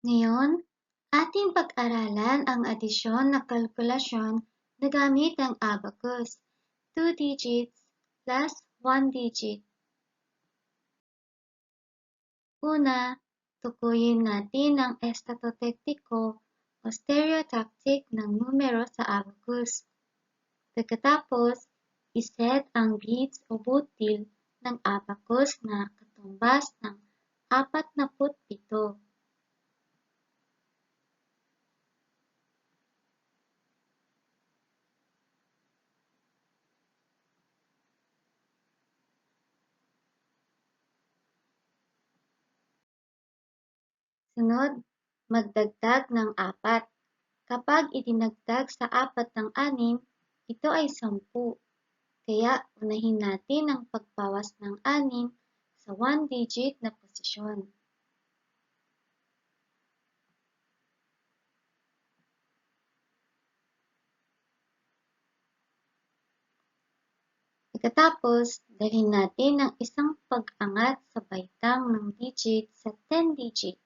Ngayon, ating pag-aralan ang adisyon na kalkulasyon na gamit ang abacus, 2 digits plus 1 digit. Una, tukuyin natin ang estatotektiko o stereotactic ng numero sa abacus. Pagkatapos, iset ang beads o butil ng abacus na katumbas ng 47. Sunod, magdagdag ng 4. Kapag idinagdag sa 4 ng 6, ito ay 10. Kaya unahin natin ang pagbawas ng 6 sa 1 digit na posisyon. Pagkatapos, dalhin natin ang isang pag-angat sa baitang ng digit sa 10 digit.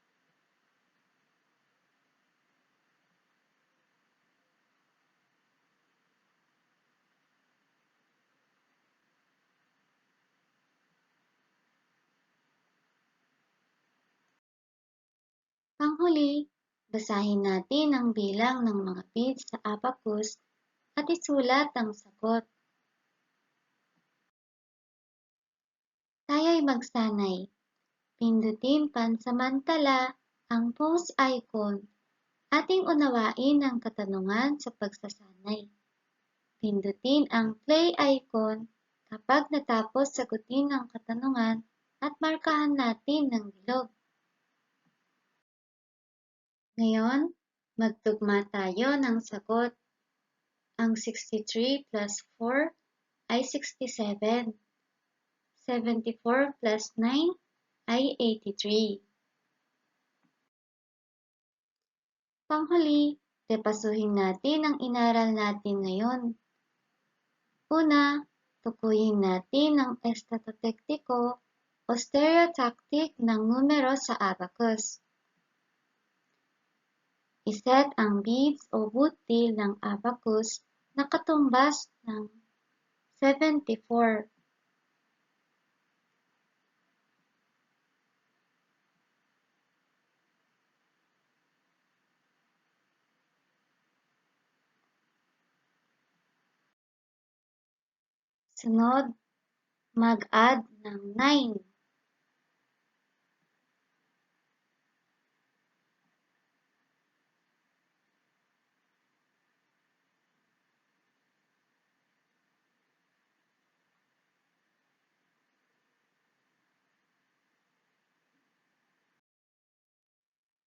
Panghuli, basahin natin ang bilang ng mga beads sa abacus at isulat ang sagot. Tayo'y magsanay. Pindutin pansamantala ang pause icon. Ating unawain ang katanungan sa pagsasanay. Pindutin ang play icon kapag natapos sagutin ang katanungan at markahan natin ng bilog. Ngayon, magtugma tayo ng sagot. Ang 63 plus 4 ay 67. 74 plus 9 ay 83. Panghuli, repasuhin natin ang inaral natin ngayon. Una, tukuyin natin ang estatotektiko o stereotactic ng numero sa abacus. Iset ang beads o butil ng abacus na katumbas ng 74. Sunod, mag-add ng 9.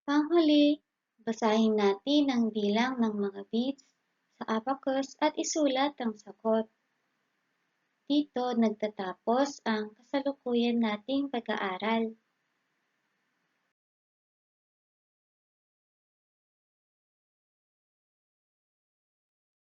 Panghuli, basahin natin ang bilang ng mga beads sa abacus at isulat ang sagot. Dito nagtatapos ang kasalukuyan nating pag-aaral.